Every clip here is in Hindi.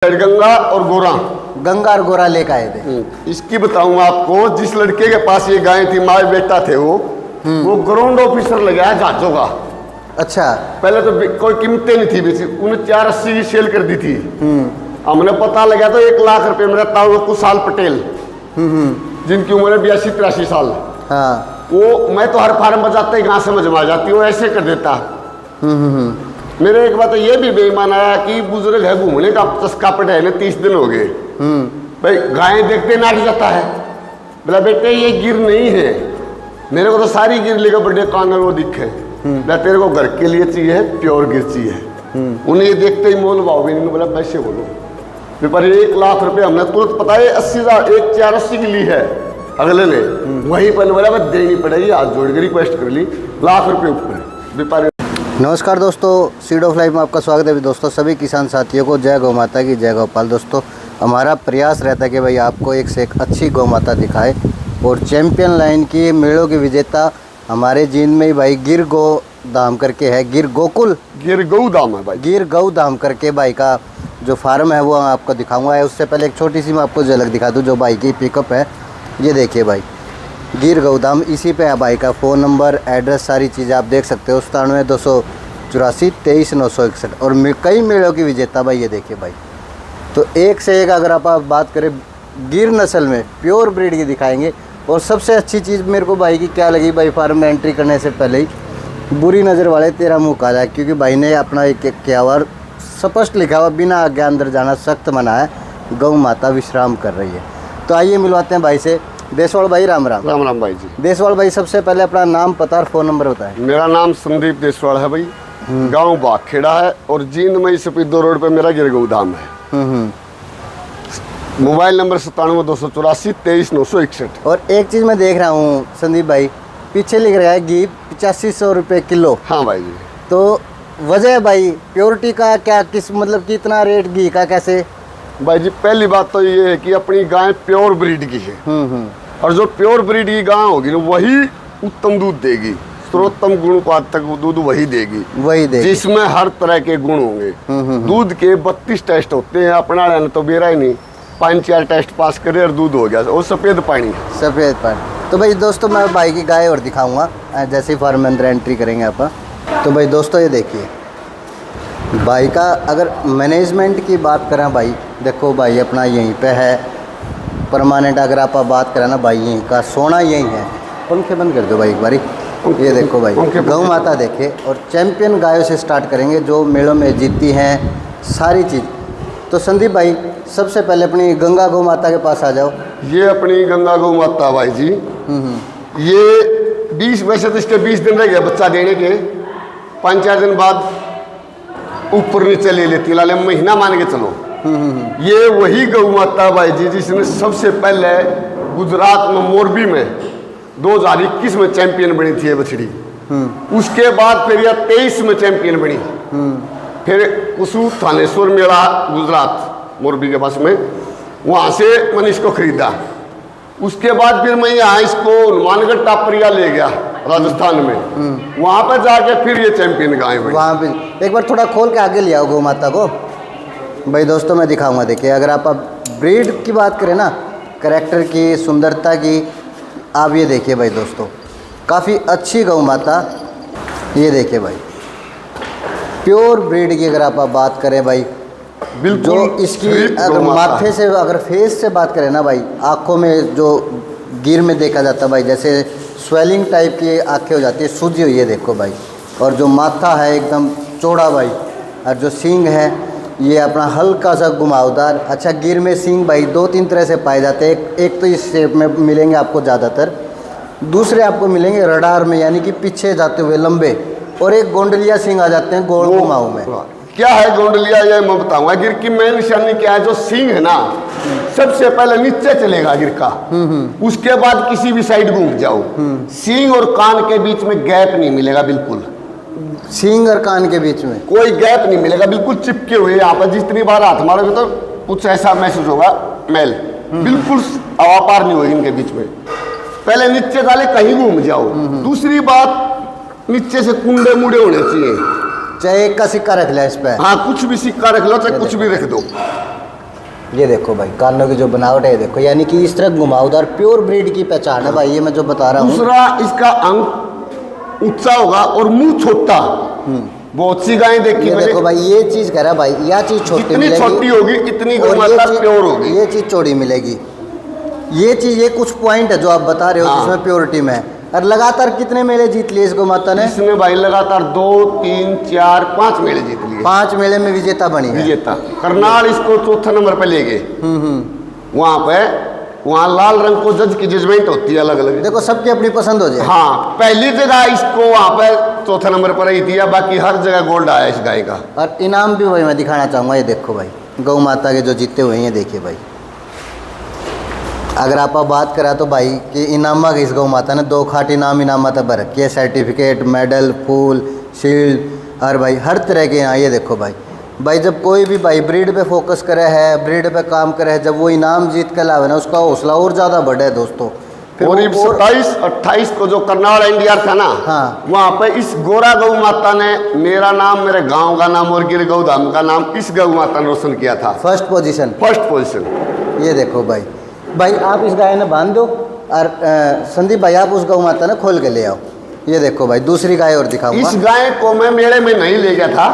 गंगा और गोरा। गंगा और गोरा लेकर आए थे। इसकी बताऊं आपको, जिस लड़के के पास ये गाय थी, माँ बेटा थे वो ग्राउंड ऑफिसर लगा है जहाजों का। अच्छा। पहले तो कोई कीमतें नहीं थी बेची, उन्हें 480 की सेल कर दी थी। हमने पता लगा तो 1 लाख रुपए में रहता हुआ कुशाल पटेल, जिनकी उम्र है 82-83 साल। हाँ। वो मैं तो हर फार्म बजाता ही गाँव समझ में आ जाती, वो ऐसे कर देता। मेरे एक बात ये भी बेईमान आया कि बुजुर्ग है, घूमने का चस्का पटे ने 30 दिन हो गए। भाई गाय देखते नाट जाता है, बोला बेटे ये गिर नहीं है, मेरे को तो सारी गिर लेकर बड़े कान वो दिखे। बोला तेरे को घर के लिए चाहिए, प्योर गिर चाहिए। उन्हें ये देखते ही मोल भाव भी नहीं, बोला पैसे बोलो। पर 1 लाख रुपए हमने तुरंत पता है 80,000 एक 480 की ली है अगले ने, वहीं पर बोला बस देनी पड़ेगी, हाथ जोड़ के रिक्वेस्ट कर ली, लाख रुपए ऊपर व्यापारी। नमस्कार दोस्तों, सीड ऑफ लाइफ में आपका स्वागत है। दोस्तों सभी किसान साथियों को जय गौ माता की, जय गोपाल। दोस्तों हमारा प्रयास रहता है कि भाई आपको एक से एक अच्छी गौ माता दिखाए, और चैंपियन लाइन की मेलों की विजेता हमारे जींद में ही भाई गिर गौ धाम करके है, गिर गोकुल गिर गौ धाम है भाई, गिर गौ धाम करके भाई का जो फार्म है वो आपको दिखाऊंगा। उससे पहले एक छोटी सी मैं आपको झलक दिखा दूँ जो भाई की पिकअप है। ये देखिए भाई गिर गौधाम, इसी पे है भाई का फ़ोन नंबर, एड्रेस, सारी चीज़ें आप देख सकते हो। 97-284 23-961 और कई मेलों की विजेता भाई। ये देखिए भाई, तो एक से एक अगर आप बात करें गिर नस्ल में प्योर ब्रीड की दिखाएंगे। और सबसे अच्छी चीज़ मेरे को भाई की क्या लगी, भाई फार्म में एंट्री करने से पहले ही बुरी नज़र वाले तेरा मुँह काला है, क्योंकि भाई ने अपना एक क्या हुआ स्पष्ट लिखा हुआ बिना आज्ञा अंदर जाना सख्त मना है, गौ माता विश्राम कर रही है। तो आइए मिलवाते हैं भाई से। देसवाल भाई राम राम। राम राम भाई जी। देसवाल भाई सबसे पहले अपना नाम, पता और फ़ोन नंबर बताएं। मेरा नाम संदीप देसवाल है भाई, गांव बागखेड़ा है और जींद में सफीदो रोड पे मेरा गिर गौधाम है। Mobile number 97-284 23-961। और एक चीज़ मैं देख रहा हूँ संदीप भाई, पीछे लिख रहा है घी 8500 रुपये किलो। हाँ भाई जी। तो वजह भाई प्योरिटी का क्या, किस मतलब कितना रेट घी का, कैसे? भाई जी पहली बात तो ये है कि अपनी गाय प्योर ब्रीड की है, और जो प्योर ब्रीड की गाय होगी ना वही उत्तम दूध देगी, सर्वोत्तम गुणपात तक दूध वही देगी, जिसमें हर तरह के गुण होंगे। दूध के 32 टेस्ट होते हैं, अपना लेना तो बेरा ही नहीं, 5-4 टेस्ट पास करे और दूध हो गया। और सफ़ेद पानी। सफ़ेद पानी। तो भाई दोस्तों मैं भाई की गाय और दिखाऊंगा जैसे ही फार्म में अंदर एंट्री करेंगे आप। तो भाई दोस्तों ये देखिए भाई का अगर मैनेजमेंट की बात करें भाई, देखो भाई अपना यहीं पे है परमानेंट। अगर आप बात करें ना भाई, यहीं का सोना यहीं है। पंखे बंद कर दो भाई एक बारी। ये देखो भाई गौ माता देखे, और चैंपियन गायों से स्टार्ट करेंगे जो मेलों में जीतती हैं सारी चीज़। तो संदीप भाई सबसे पहले अपनी गंगा गौ माता के पास आ जाओ। ये अपनी गंगा गौ माता भाई जी, ये 20 वैसे तो इसके 20 दिन रह गए बच्चा देने के, 5-4 दिन बाद ऊपर नीचे ले लेती, लाले महीना मान के चलो। ये वही गौ माता भाई जी जिसने सबसे पहले गुजरात में मोरबी में 2021 में चैंपियन बनी थी ये बछड़ी। उसके बाद फिर यह 23 में चैंपियन बनी। फिर उसू थानेश्वर मेला गुजरात मोरबी के पास में, वहाँ से मैंने इसको खरीदा। उसके बाद फिर मैं यहाँ इसको हनुमानगढ़ टापरिया ले गया राजस्थान में, वहाँ पर जाके फिर ये चैंपियन गाय हुई। वहाँ पे एक बार थोड़ा खोल के आगे ले आओ गौ माता को भाई। दोस्तों मैं दिखाऊंगा, देखिए अगर आप ब्रीड की बात करें ना, करैक्टर की, सुंदरता की, आप ये देखिए भाई दोस्तों काफ़ी अच्छी गौ माता। ये देखिए भाई प्योर ब्रीड की अगर आप बात करें भाई, बिल्कुल जो इसकी अगर माथे से, अगर फेस से बात करें ना भाई, आँखों में जो गिर में देखा जाता है भाई, जैसे स्वेलिंग टाइप की आँखें हो जाती है, सूजी हुई है देखो भाई। और जो माथा है एकदम चौड़ा भाई, और जो सींग है ये अपना हल्का सा घुमावदार। अच्छा गिर में सींग भाई 2-3 तरह से पाए जाते हैं। एक तो इस शेप में मिलेंगे आपको ज़्यादातर, दूसरे आपको मिलेंगे रडार में, यानी कि पीछे जाते हुए लंबे, और एक गोंडलिया सींग आ जाते हैं गोल घुमाऊ में। क्या है गोंडलिया, ये मैं बताऊंगा। गिर की मेन निशानी क्या है, जो सींग है ना सबसे पहले नीचे चलेगा गिर का, उसके बाद किसी भी साइड घूम जाओ, सींग और कान के बीच में गैप नहीं मिलेगा। बिल्कुल सींग और कान के बीच में कोई गैप नहीं मिलेगा, बिल्कुल चिपके हुए। यहाँ पर जितनी बार हाथ मारोगे तो कुछ ऐसा महसूस होगा मैल, बिल्कुल हवा पार नहीं होगी इनके बीच में। पहले नीचे डाले कहीं घूम जाओ। दूसरी बात, नीचे से कुंडे मुड़े होने चाहिए, चाहे एक का सिक्का रख लिया इस पे। हाँ कुछ भी सिक्का रख लो, चाहे कुछ भी रख दो। ये देखो भाई कानों की जो बनावट है देखो, यानी कि इस तरह घुमावदार प्योर ब्रीड की पहचान है भाई, ये मैं जो बता रहा हूँ। दूसरा इसका अंग ऊंचा होगा और मुंह छोटा। बहुत सी गायें देखी ये मैंने, देखो भाई ये चीज कह रहा भाई, यह चीज छोटी जितनी मिलेगी, छोटी होगी इतनी और गुणवत्ता प्योर होगी। ये चीज चौड़ी मिलेगी। ये चीज, ये कुछ पॉइंट है जो आप बता रहे हो हाँ। जिसमें प्योरिटी में है। और लगातार कितने मेले जीत लिए इस गौ माता ने? इसने भाई लगातार 2, 3, 4, 5 मेले जीत लिए। 5 मेले में विजेता बनी है। विजेता। करनाल इसको चौथे नंबर पे ले गए। वहां पे, वहाँ लाल रंग को जज की जजमेंट होती है अलग अलग। देखो सबकी अपनी पसंद हो जाए। हाँ, पहली जगह इसको वहाँ पे चौथे नंबर पर रही थी, या बाकी हर जगह गोल्ड आया इस गाय का। और इनाम भी भाई मैं दिखाना चाहूँगा, ये देखो भाई गौ माता के जो जीते हुए हैं, ये देखिए भाई। अगर आप बात करा तो भाई कि इनामा की इस गौ माता ने 2 खाट इनाम तक भर रखी है, सर्टिफिकेट, मेडल, फूल, शील्ड, और भाई हर तरह के यहाँ। ये देखो भाई जब कोई भी भाई ब्रीड पे फोकस करे है, ब्रीड पे काम करे है, जब वो इनाम जीत के लावे ना, उसका हौसला और ज़्यादा बढ़े है दोस्तों। और 27-28 को जो करनाल एनडीआर था ना, हाँ, वहाँ पे इस गोरा गौ माता ने मेरा नाम, मेरे गांव का नाम और गिर गौधाम का नाम इस गौ माता ने रोशन किया था। First position. ये देखो भाई आप इस गाय ने बांध दो, और संदीप भाई आप उस गौ माता ने खोल के ले आओ। ये देखो भाई दूसरी गाय और दिखाऊंगा। इस गाय को मैं मेले में नहीं ले गया था,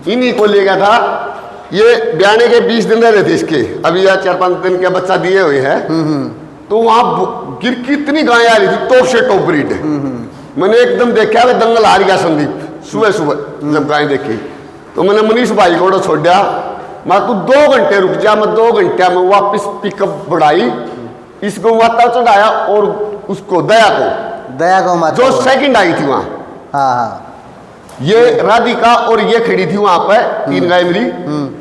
इन्हीं को ले गया था। ये ब्याने के 20 दिन रहे थे इसके, अभी यह 4-5 दिन के बच्चा दिए हुए है। तो वहाँ गिर की इतनी गाय आ रही थी, टॉप से टॉप ब्रीड। मैंने एकदम देखा वे दंगल हार गया संदीप सुबह सुबह जब गाय देखी। तो मैंने मनीष भाई को छोड़ दिया, मैं तू 2 घंटे रुक जा। मैं 2 घंटे में वापस पिकअप बढ़ाई, इस गौ माता चढ़ाया और उसको दया गौ माता जो सेकंड आई थी वहाँ। हाँ, ये राधिका और ये खड़ी थी वहां पर, 3 गाय मेरी।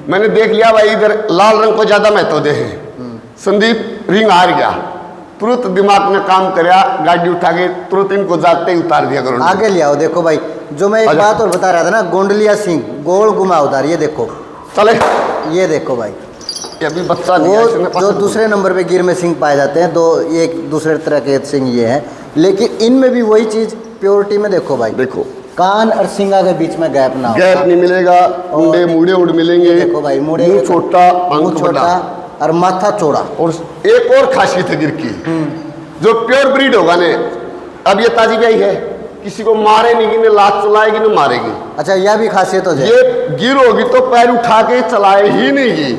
मैंने देख लिया भाई इधर लाल रंग को ज्यादा महत्व दे है। संदीप रिंग हार गया, तुरंत दिमाग में काम कराया, गाड़ी उठा के तुरंत इनको जाते ही उतार दिया करो। आगे ले आओ। देखो भाई जो मैं एक बात और बता रहा था ना, गोंडलिया सिंह गोल घुमावदार, ये देखो चले। ये देखो भाई, ये अभी बच्चा वो जो दूसरे नंबर पे गिर में सिंह पाए जाते हैं, 2 एक दूसरे तरह के सिंह ये हैं, लेकिन इनमें भी वही चीज प्योरिटी में देखो भाई। देखो कान और सिंगा के बीच में गैप ना हो, गैप नहीं मिलेगा, मुंडे उड़ मिलेंगे। देखो भाई मुंह छोटा, छोटा और माथा चौड़ा। और एक और खासियत है गिर की, जो प्योर ब्रीड होगा ने, अब ये ताजी गाय है, किसी को मारे नहीं, कि लात चलाएगी ना मारेगी। अच्छा, यह भी खासियत हो जाए। ये गिर होगी तो पैर उठा के चलाए ही नहीं।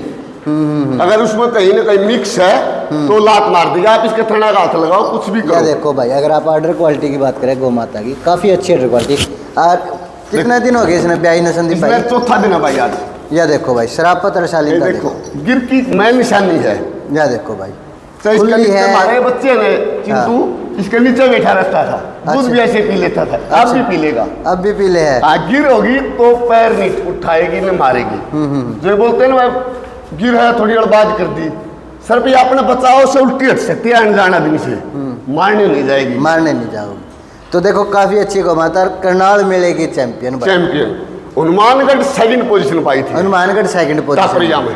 अगर उसमें कहीं ना कहीं मिक्स है तो लात मार देगा। आप इसके थना का हाथ लगाओ, कुछ भी करो। देखो भाई अगर आप ऑर्डर क्वालिटी की बात करें गौ माता की, काफी अच्छी ऑर्डर क्वालिटी। और कितने दिन हो गए इसने ब्याही ने संदीप भाई? 4था दिन है भाई आज। यह देखो भाई शराफत और शालीनता देखो, गिर की मैं निशानी है। यह देखो भाई खुली है। हमारे बच्चे ने चिंटू इसके नीचे बैठा रहता था, दूध भी ऐसे पी लेता था। अब भी पी लेगा, अब भी पी ले है। गिर होगी तो पैर नहीं उठाएगी न मारेगी। जो बोलते हैं ना गिर है थोड़ी अड़बाज कर दी, सर पे अपने बचाओ से उल्टी हट सकती है अनजान आदमी से, मारने नहीं जाएगी। मारने नहीं जाओगी। तो देखो काफी अच्छी गौ माता, करनाल मेले की चैंपियन। हनुमानगढ़ 2nd पोजीशन पाई थी। हनुमानगढ़ 2nd पोजीशन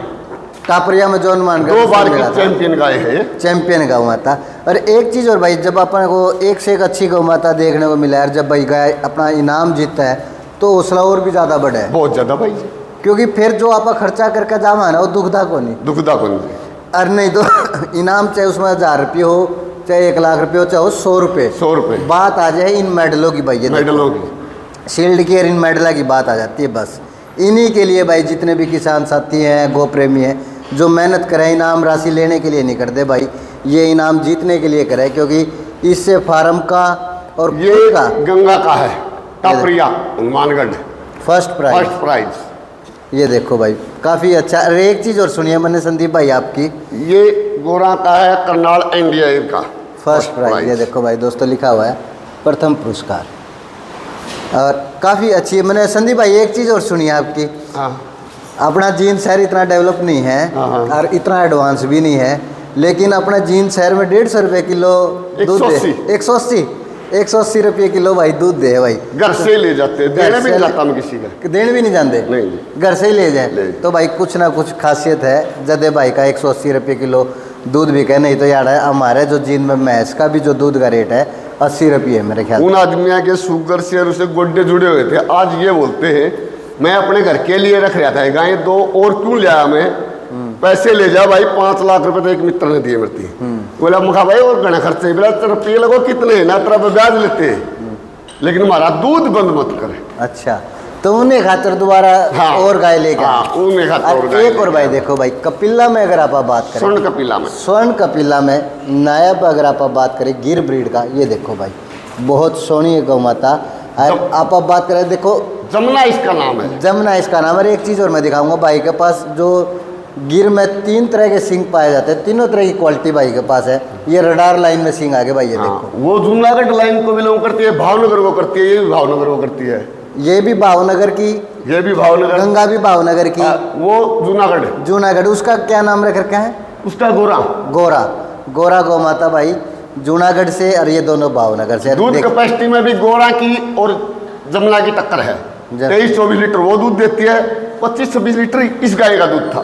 टापरिया में जो हनुमानगढ़ 2 बार की चैंपियन गाय है, चैंपियन गौ माता। और एक चीज और भाई, जब अपन को एक से एक अच्छी गौ माता देखने को मिला है, जब भाई गाय अपना इनाम जीतता है तो हौसला और भी ज्यादा बढ़े है। बहुत ज्यादा भाई, क्योंकि फिर जो आप खर्चा करके जावा ना वो दुखदा को नहीं। और नहीं तो इनाम चाहे उसमें 1000 रुपये हो, चाहे 1 लाख रुपये हो, चाहे 100 रुपये, बात आ जाए इन मेडलों की भाई। मेडलों की, शील्ड की और इन मेडलों की बात आ जाती है। बस इन्हीं के लिए भाई जितने भी किसान साथी हैं, गो प्रेमी हैं, जो मेहनत करें इनाम राशि लेने के लिए नहीं करते भाई, ये इनाम जीतने के लिए करें, क्योंकि इससे फार्म का और ये का गंगा का है, टापरिया हनुमानगढ़ फर्स्ट प्राइज। ये देखो भाई काफ़ी अच्छा। अरे एक चीज़ और सुनिए मैंने संदीप भाई आपकी, ये गोरा का है, करनाल एनडीआर का फर्स्ट प्राइज। ये देखो भाई दोस्तों लिखा हुआ है प्रथम पुरस्कार, और काफ़ी अच्छी है। मैंने संदीप भाई एक चीज़ और सुनी है आपकी। हाँ। अपना जीन शहर इतना डेवलप नहीं है और इतना एडवांस भी नहीं है, लेकिन अपना जीन शहर में 150 रुपये किलो दूध दे। 180 रुपये किलो भाई दूध दे भाई। घर से ले जाते हैं, देने भी नहीं जाता मैं किसी का, देने भी नहीं जानते, नहीं घर से ही ले जाए। तो भाई कुछ ना कुछ खासियत है जदे भाई का 180 रुपये किलो दूध भी कहे। नहीं तो यार हमारे जो जीन में भैंस का भी जो दूध का रेट है 80 रुपये मेरे ख्याल। उन आदमियों के शुगर से और उसे गोड्डे जुड़े हुए थे, आज ये बोलते हैं मैं अपने घर के लिए रख रहा था गाय, 2 और क्यों लिया मैं, पैसे ले जा भाई, 5 लाख रुपए तो एक मित्र ने दिए मरती। बोला मुखा भाई और घना खर्चे, बोला तेरा पे लगो कितने ना तेरा पे ब्याज लेते, लेकिन हमारा दूध बंद मत करे। अच्छा, तो उन्हें खातर दोबारा और गाय लेकर उन्हें खातर एक और भाई देखो भाई, कपिला में अगर आप बात करें, स्वर्ण कपिला में नायब अगर आप बात करें गिर ब्रीड का, ये देखो भाई बहुत सोहनी गौ माता। आप बात करें देखो जमुना इसका नाम है, जमुना इसका नाम है। एक चीज़ और मैं दिखाऊंगा भाई के पास, जो गिर में 3 तरह के सिंग पाए जाते हैं, तीनों तरह की क्वालिटी भाई के पास है। ये रडार लाइन में सिंग आगे भाई, ये देखो वो जूनागढ़ लाइन को बिलोंग करती है, भावनगर को करती है, ये भी भावनगर को करती है, ये भी भावनगर की, ये भी भावनगर, गंगा भी भावनगर की, वो जूनागढ़। जूनागढ़ उसका क्या नाम रख रखा है? उसका गोरा गोरा गोरा गौ माता भाई जूनागढ़ से, और ये दोनों भावनगर से। दूध कैपेसिटी में भी गोरा की और जमुना की टक्कर है। 23-24 लीटर वो दूध देती है, 25-26 लीटर इस गाय का दूध था।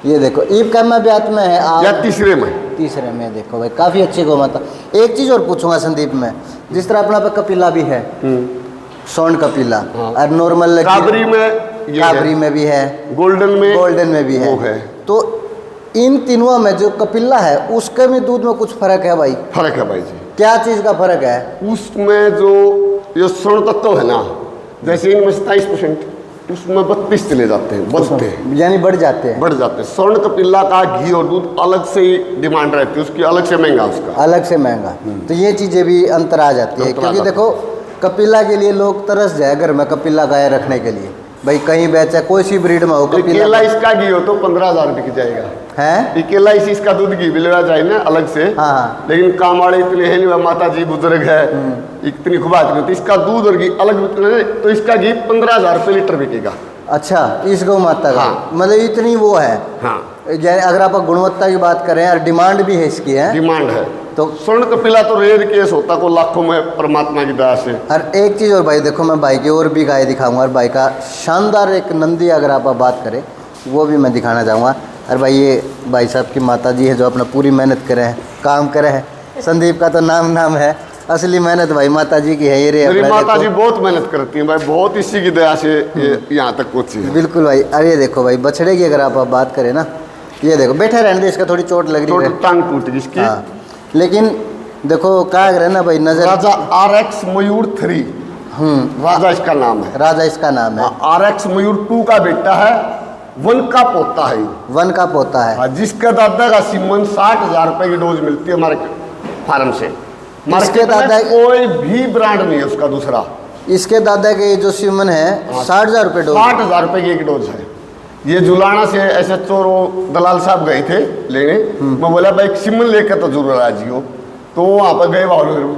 ये देखो ईब का में ब्यात में है आप, या तीसरे में देखो भाई काफ़ी अच्छी गौ माता। एक चीज़ और पूछूंगा संदीप में, जिस तरह अपना पे कपिला भी है, स्वर्ण कपिला, और नॉर्मल काबरी में भी है, गोल्डन में भी है, तो इन तीनों में जो कपिला है उसके में दूध में कुछ फर्क है भाई? फर्क है भाई जी। क्या चीज़ का फर्क है? उसमें जो ये स्वर्ण तत्व है ना, जैसे इनमें 27%, उसमें 32 चले जाते हैं, बढ़ते हैं, यानी बढ़ जाते हैं। स्वर्ण कपिला का घी और दूध अलग से ही डिमांड रहती है उसकी, अलग से महंगा उसका, अलग से महंगा। तो ये चीज़ें भी अंतर आ जाती है, क्योंकि देखो कपिला के लिए लोग तरस जाए घर में कपिला गाय रखने के लिए, भाई कहीं बेचा कोई सी ब्रीड में हो कपिला, इसका घी हो तो 15,000 बिक जाएगा है, अकेला इसी इसका दूध घी भी लेना चाहिए ना अलग से। हाँ। लेकिन काम वाले इतने हैं नहीं, माता जी बुजुर्ग है, इतनी खुबात नहीं, तो इसका दूध और घी अलग बिकने, तो इसका घी 15,000 रुपये लीटर बिकेगा। अच्छा, इस गौ माता का मतलब इतनी वो है। हाँ, अगर आप गुणवत्ता की बात करें और डिमांड भी है इसकी, है डिमांड है, तो स्वर्ण कपिला तो रेयर केस होता को लाखों में परमात्मा की दया से। और एक चीज़ और भाई देखो, मैं भाई की और भी गाय दिखाऊंगा, और भाई का शानदार एक नंदी अगर आप बात करें वो भी मैं दिखाना चाहूँगा। और भाई ये भाई साहब की माता जी है जो अपना पूरी मेहनत करे हैं, काम करे हैं। संदीप का तो नाम है, असली मेहनत भाई माता जी की है। ये रे मेरी माता जी बहुत मेहनत करती हैं भाई, बहुत इसी की दया से यहाँ तक पहुँची है। बिल्कुल भाई। अरे ये देखो भाई बछड़े की अगर आप बात करें ना, ये देखो बैठे रहने दे, इसका थोड़ी चोट लग रही है, टांग टूट गई इसकी। हाँ, लेकिन देखो क्या है ना भाई, नजर राजा RX मयूर 3, राजा इसका नाम है, राजा इसका नाम है। RX मयूर 2 का बेटा है, वन का पोता है, वन का पोता है, जिसके दादा का सीमन 60,000 रुपए की डोज मिलती है हमारे फार्म से। इसके दादा कोई भी ब्रांड नहीं है उसका दूसरा। इसके दादा के जो सीमन है 60,000 रुपये डोज, 60,000 रुपए की एक डोज है। ये जुलाना से ऐसे चोरो दलाल साहब गए थे लेने, मैं बोला भाई सीमन लेकर तो जरूर आ जियो, तो वहाँ पर गए भावनगर में,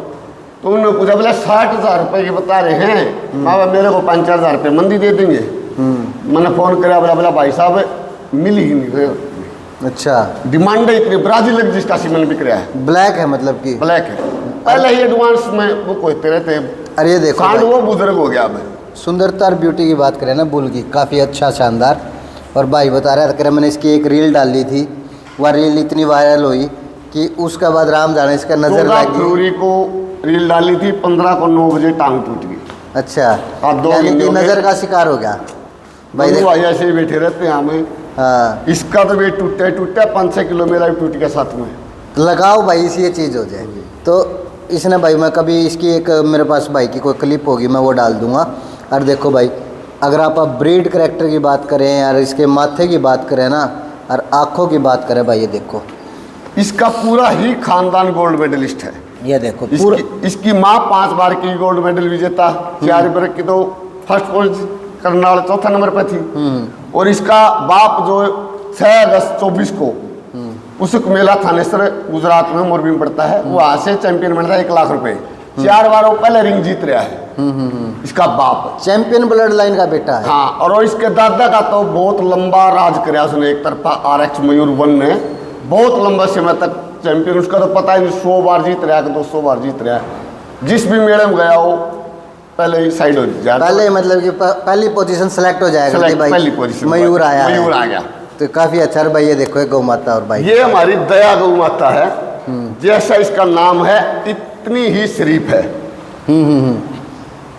तो उन्होंने पूछा बोला 60,000 रुपए की बता रहे हैं, हाँ मेरे को 5-4,000 रुपये मंदी दे देंगे। मैंने फोन करा, बोला भाई साहब मिल ही नहीं। अच्छा, डिमांड है इतनी, ब्राजील जिसका सीमन बिक रहा है, ब्लैक है, मतलब कि ब्लैक है, पहले ही एडवांस में बुक होते रहते हैं। अरे ये देखो वो बुजुर्ग हो गया। अब सुंदरता और ब्यूटी की बात करें ना, बुल की काफ़ी अच्छा शानदार। और भाई बता रहा था, मैंने इसकी एक रील डाली थी, वह रील इतनी वायरल हुई कि उसके बाद राम जाने इसका नजर लगी। फरवरी को रील डाली थी, 15 को 9 बजे टांग टूट गई। अच्छा, यानी कि नजर का शिकार हो गया भाई। ऐसे ही बैठे रहते हैं हमें। हाँ, इसका तो वेट टूटा 5-6 किलो, मेरा भी टूट गया साथ में। लगाओ भाई इसी ये चीज़ हो जाए। तो इसने भाई, मैं कभी इसकी एक मेरे पास भाई की कोई क्लिप होगी मैं वो डाल दूंगा। और देखो भाई, अगर आप ब्रीड करेक्टर की बात करें और इसके माथे की बात करें ना, और आँखों की बात करें भाई, ये देखो इसका पूरा ही खानदान गोल्ड मेडलिस्ट है। ये देखो इसकी माँ 5 बार की गोल्ड मेडल विजेता, 4 बार की तो फर्स्ट पोस्ट करने वाला 4था नंबर पर थी। और इसका बाप जो 6 अगस्त 24 को उसक मेला थानेसर गुजरात में मोरबी में पड़ता है, वहां से चैंपियन बनता है 1 लाख रुपए। 4 बार वो पहले रिंग जीत रहा है। इसका बाप चैंपियन ब्लड लाइन का बेटा है। हाँ, और इसके दादा का तो बहुत लंबा राज कराया उसने। एक तरफा RX मयूर 1 ने बहुत लंबा समय तक चैंपियन, उसका तो पता ही नहीं 100 बार जीत रहा है कि 200 बार जीत रहा है। जिस भी मेले में गया वो पहले ही साइड हो जाता, पहले मतलब कि पहली पोजीशन सेलेक्ट हो जाएगा भाई, पहली पोजीशन मयूर आया, मयूर आ गया, तो काफी अच्छा भाई। ये देखो गौ माता, और भाई ये हमारी दया गौ माता है, जैसा इसका नाम है इतनी ही शरीफ है।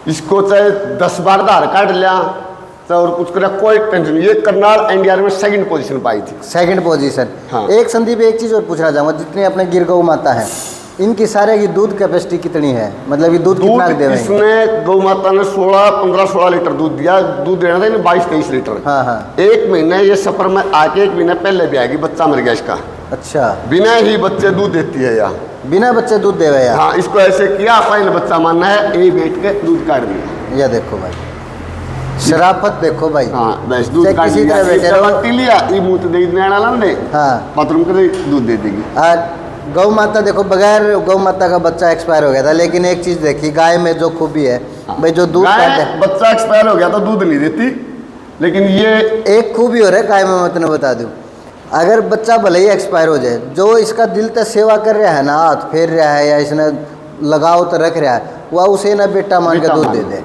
इसको चाहे 10 बार आधार कार्ड लिया, चाहे और कुछ करे कोई टेंशन नहीं। ये करनाल एनडीआर में सेकंड पोजीशन पाई थी। Second position. हाँ। एक संदीप एक चीज़ और पूछना चाहूँगा, जितने अपने गिर गौ माता है इनकी सारे की दूध कैपेसिटी कितनी है, मतलब ये दूध कितना दे रहे हैं? इसने गौ माता ने 15-16 लीटर दूध दिया। दूध देना था 22-23 लीटर। हाँ हाँ। एक महीने ये सफर में आके 1 महीना पहले भी आएगी, बच्चा मर गया इसका। अच्छा, बिना ही बच्चे दूध देती है या बिना बच्चे दूध दे रहे हैं? हाँ, इसको ऐसे किया, पहले बच्चा मानना है, ये बैठ के दूध काट दिया। ये देखो भाई, शराफत देखो भाई। हाँ, बस दूध चाहे काट किसी दिया। तरह बैठे रहो। लिया ये मुँह तो दे देना लाने। हाँ, बाथरूम के दूध दे देगी। गौ माता देखो, बगैर गौ माता का बच्चा एक्सपायर हो गया था, लेकिन एक चीज़ देखी गाय में जो खूबी है भाई, जो दूध गाय बच्चा एक्सपायर हो गया तो दूध नहीं देती, लेकिन ये एक खूबी हो रहा है गाय में, मैं तुम्हें बता दूं, अगर बच्चा भले ही एक्सपायर हो जाए, जो इसका दिल तक सेवा कर रहा है ना, हाथ फेर रहा है या इसने लगाव तो रख रहा है, वह उसे ना बेटा मान के दूध दे दे।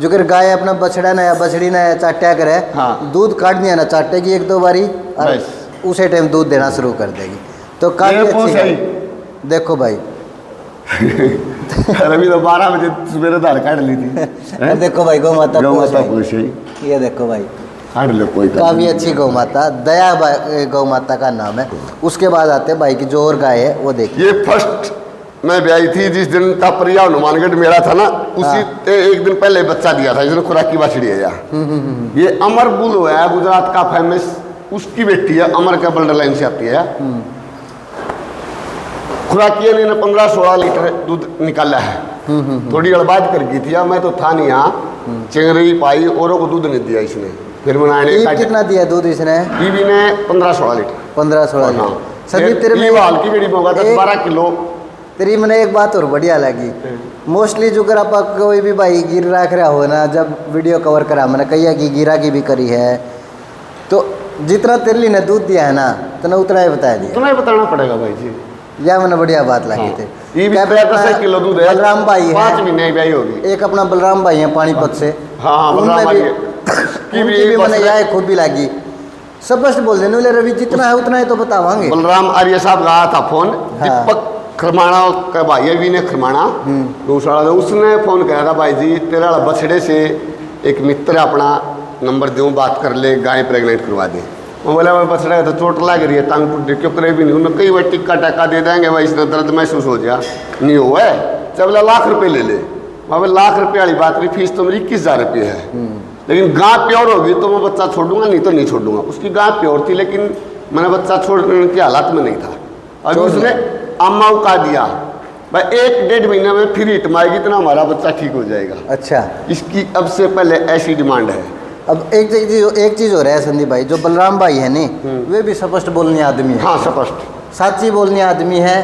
जो कर गाय अपना बछड़ा ना या बछड़ी ना या चाट्या करे, हाँ। दूध काट दिया ना चाटेगी 1-2 बारी और उसे टाइम दूध देना शुरू कर देगी। तो काफी अच्छी है। देखो भाई अभी तो 12 बजे सुबह धार काट ली थी। देखो भाई, गौ माता पूछ। ये देखो भाई, काट लो कोई काफी अच्छी गौ माता, दया गौ माता का नाम है। उसके बाद आते हैं भाई की जो और गाय है वो देखिए। ये फर्स्ट मैं ब्याई थी जिस दिन तापरिया हनुमानगढ़ मेला था ना, उसी एक दिन पहले बच्चा दिया था, जिसने खुराकी बाछड़ी है। ये अमर बुल है गुजरात का फेमस, उसकी बेटी है, अमर का बल्डर लाइन से आती है। खुराकी ने 15-16 लीटर दूध निकाला है। थोड़ी गड़बाद कर गई थी, मैं तो था नहीं यहाँ, चिंगरी पाई, औरों को दूध नहीं दिया इसने। फिर मैंने कितना दिया दूध इसने? बीवी ने 15-16 लीटर। 15-16 लीटर। संदीप तेरे में हल्की गरीब होगा 10-12 किलो। तेरी मैंने एक बात और बढ़िया लगी, मोस्टली जो कर आप कोई भी भाई गिर रख रहा हो ना, जब वीडियो कवर करा मैंने कहिया कि गिरा की भी करी है, तो जितना तेरली ने दूध दिया है ना, तो उतना ही बता दिया। उतना ही बताना पड़ेगा भाई जी। या मैंने बढ़िया बात लगी थी। ये भी 65 किलो दूध है। बलराम भाई है, 5 महीने ब्याई होगी। एक अपना बलराम भाई है पानीपत से। हाँ, बलराम भाई की भी मैंने यह खूब भी लगी। स्पष्ट बोल देने वाले रवि, जितना है उतना ही तो बतावांगे। बलराम आर्य साहब का आया था फोन। हाँ। दीपक खरमाणा का भाई है, विनय खरमाणा दूसरा, उसने फोन किया था, भाई जी तेरा बछड़े से एक मित्र अपना नंबर दूँ, बात कर ले, गाय प्रेग्नेंट करवा दे। मैं बोला मैं बछड़ा तो चोट लग रही है, टांग टूट क्यों करे भी नहीं। उन्होंने कई बार टिक्का टक्का दे देंगे भाई, इसने दर्द महसूस हो गया नहीं हुआ है, चल बोला लाख रुपये ले ले। मैं बोला लाख रुपये वाली बात नहीं, फीस तो मेरी 21,000 रुपये है, लेकिन गाय प्योर होगी तो मैं बच्चा छोड़ दूंगा, नहीं तो नहीं छोड़ दूंगा। उसकी गाय प्योर थी, लेकिन मैंने बच्चा छोड़ने की हालत में नहीं था। अभी उसने अम्मा उका दिया भाई, 1-1.5 महीने में फिर हिट मारेगी, इतना हमारा बच्चा ठीक हो जाएगा। अच्छा, इसकी अब से पहले ऐसी डिमांड है। अब एक चीज हो रहा है संदीप भाई, जो बलराम भाई है नहीं, वे भी स्पष्ट बोलने आदमी है। हाँ, स्पष्ट साची बोलने आदमी है,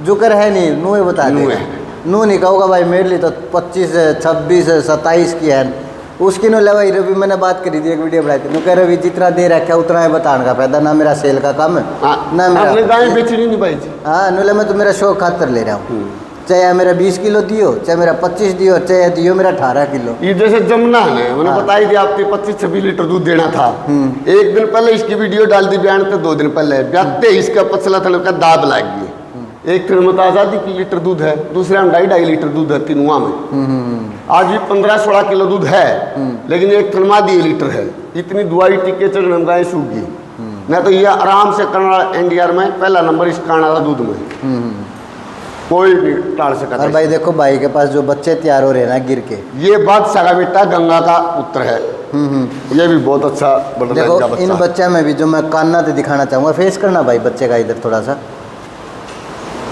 जुकर है नहीं, नूहे बता दे, नू नहीं कहूँगा भाई मेरे लिए तो 25, 26, 27 की है। उसकी नो भाई रवि, मैंने बात करी थी, एक वीडियो बनाई थी, कह रवि जितना दे रखा उतना ही बताने का फायदा, ना मेरा सेल का काम है ना मेरा गाय बेचनी नहीं भाई जी। हाँ, नूले मैं तो मेरा शौक खातर ले रहा हूँ, चाहे मेरा 20 किलो दियो, चाहे मेरा 25 दियो, चाहे दियो मेरा 18 किलो। ये जैसे जमुना है, मैंने बताई थी आपके 25-26 लीटर दूध देना था। एक दिन पहले इसकी वीडियो डाल दी बयान, तो 2 दिन पहले ब्याते इसका पचला था का दाब लाग गई। एक ट्रेन में तो आज़ादी की लीटर दूध है, दूसरे में 2.5 लीटर दूध है तीनुआ में। आज भी 15-16 किलो दूध है, लेकिन एक ट्रेन 2 लीटर है। इतनी दवाई टीके चढ़ने गाय सूख गई, नहीं तो ये आराम से करना एनडीआर में पहला नंबर इसका आना था दूध में, कोई नहीं टाल सका। और भाई देखो भाई के पास जो बच्चे तैयार हो रहे हैं ना गिर के, ये बादशाह का बेटा गंगा का पुत्र है। ये भी बहुत अच्छा देखो बच्चा। इन बच्चा में भी जो मैं कान्ना तो दिखाना चाहूँगा, फेस करना भाई बच्चे का इधर थोड़ा सा,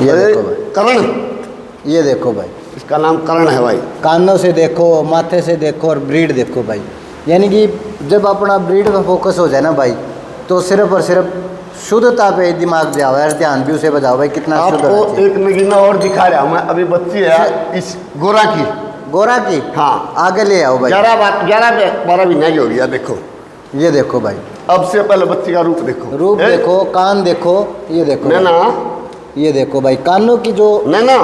ये देखो भाई करण, ये देखो भाई इसका नाम करण है भाई। कानों से देखो, माथे से देखो और ब्रीड देखो भाई, यानी कि जब अपना ब्रीड में फोकस हो जाए ना भाई, तो सिर्फ और सिर्फ शुद्धता पे दिमाग जाओ यार, ध्यान भी उसे बजाओ भाई, कितना शुद्ध है। आपको एक नगीना और दिखा रहा हूँ मैं, अभी बच्ची है इस गोरा की। हाँ, आगे ले आओ भाई। 11-12 महीने की हो गया। देखो ये देखो भाई, अब से पहले बच्ची का रूप देखो, रूप देखो, कान देखो, ये देखो नैना, ये देखो भाई कानों की जो नैना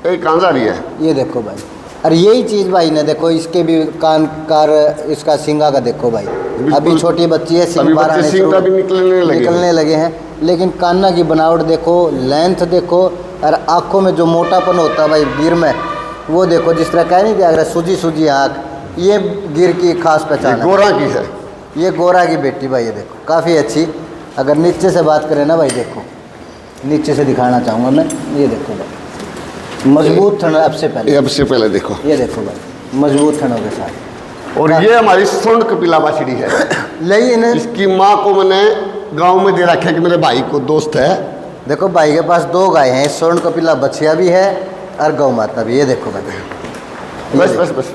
एक कान जा रही है, ये देखो भाई। और यही चीज़ भाई ने देखो, इसके भी कान कार, इसका सिंगा का देखो भाई, अभी छोटी बच्ची है, सिंग बाहर आने निकलने लगे हैं, लेकिन कान्ना की बनावट देखो, लेंथ देखो, और आँखों में जो मोटापन होता है भाई गिर में, वो देखो, जिस तरह कह नहीं दिया अगर सूजी आँख, ये गिर की खास ये पहचान है। गोरा की है। ये गोरा की बेटी भाई, ये देखो काफ़ी अच्छी। अगर नीचे से बात करें ना भाई, देखो नीचे से दिखाना चाहूँगा मैं, ये देखो भाई मजबूत थन। अब से पहले, अब से पहले देखो, ये देखो भाई मजबूत थनों के साथ। और ये हमारी स्वर्ण कपिला बाछड़ी है। लेकिन इसकी माँ को मैंने गांव में दे रखा है कि मेरे भाई को दोस्त है। देखो भाई के पास 2 गाय हैं, स्वर्ण कपिला बछिया भी है और गौ माता भी। ये देखो भाई, बस बस बस,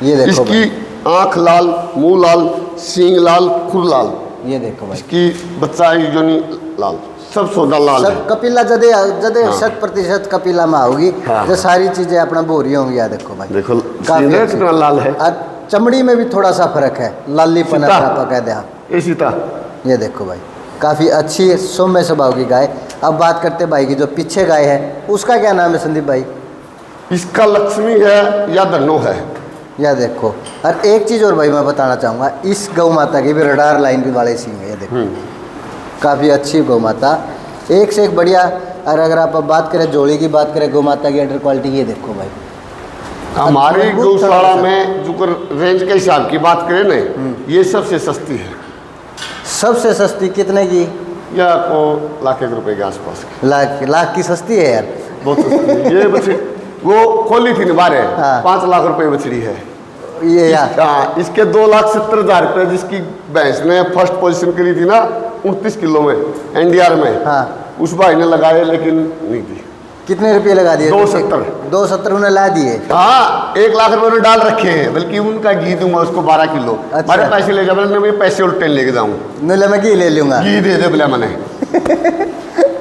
ये देखो इसकी भाई, आंख लाल, मुंह लाल, सींग लाल, खुर लाल। ये देखो भाई इसकी बच्चा योनि लाल, सब सौदा लाल है। सब कपिला जदे जदे 100% कपिला में होगी। हाँ। जो सारी चीजें अपना बोरी होंगी। यार देखो भाई, देखो काफी सीने अच्छी। कितना लाल है। और चमड़ी में भी थोड़ा सा फर्क है, लालीपन सीता। अपना कह दे। ये सीता, ये देखो भाई काफ़ी अच्छी सौम्य स्वभाव की गाय। अब बात करते भाई की जो पीछे गाय है, उसका क्या नाम है संदीप भाई? इसका लक्ष्मी है या धनो है। या देखो, और एक चीज़ और भाई मैं बताना चाहूँगा, इस गौ माता की भी रडार लाइन के वाले सींग है। ये देखो काफ़ी अच्छी गौ माता, एक से एक बढ़िया। और अगर आप अब बात करें जोड़ी की, बात करें गौ माता की अंडर क्वालिटी, ये देखो भाई हमारी गौशाला में जो रेंज के हिसाब की बात करें ना, ये सबसे सस्ती है। सबसे सस्ती कितने की? या आपको लाख 1 रुपए के आसपास की। लाख की सस्ती है यार। बहुत सस्ती है। ये बछड़ी वो खोली थी निबारे, हाँ। 5 लाख रुपए बछड़ी है ये यार। हाँ, इसके 2,70,000 रुपये जिसकी भैंस ने फर्स्ट पोजीशन करी थी ना 29 किलो में एनडीआर में, हाँ। उस भाई ने लगाए लेकिन नहीं दी। कितने रुपये लगा दिए? 270। 270 उन्हें ला दिए। हाँ, 1 लाख रुपए उन्होंने डाल रखे हैं, बल्कि उनका घी दूंगा उसको 12 किलो। अच्छा। हमारे पैसे ले जा, मैं पैसे उल्टे लेके जाऊँ, नीले मैं घी ले लूँगा। घी दे दे बोला मैंने।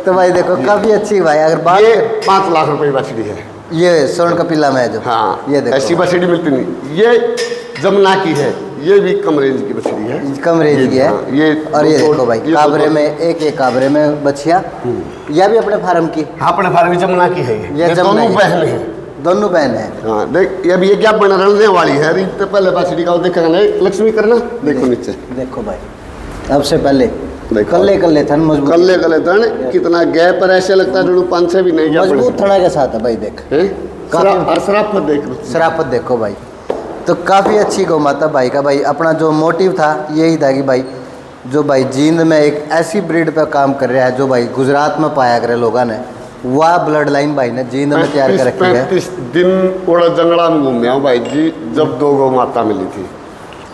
तो भाई देखो काफ़ी अच्छी भाई। अगर बात ये 5 लाख रुपए की बछड़ी है। ये स्वर्ण कपिला में है जो, हाँ, ये देखो ऐसी बछड़ी मिलती नहीं। ये जमुना की है, ये भी कम रेंज की बछड़ी है। कम रेंज की है। हाँ, ये और ये दो- देखो भाई ये काबरे दो- में एक काबरे में बछिया, यह भी अपने फार्म की। हाँ, अपने फार्म जमुना की है। ये जमुना दोनों की। बहन है। दोनों बहन है। हाँ, देख ये अब ये क्या बना रलने वाली है। अरे तो पहले बछड़ी का देखा ना, लक्ष्मी करना, देखो नीचे देखो भाई, अब से पहले देखो। कल्ले कल्ले थन मजबूत, कल्ले कल्ले तन कितना गैप पर ऐसे लगता है 5-6 भी नहीं गया मजबूत थड़ा के साथ है भाई। देख शराफत देख लो। शराफत देखो भाई। तो काफ़ी अच्छी गौ माता भाई का। भाई अपना जो मोटिव था यही था कि भाई जो भाई जींद में एक ऐसी ब्रीड पर काम कर रहा है जो भाई गुजरात में पाया करे लोगों ने, वह ब्लड लाइन भाई ने जींद में तैयार कर रखी है। 35 दिन ओड़ा जंगला में घूमे हूँ भाई जी, जब 2 गौ माता मिली थी।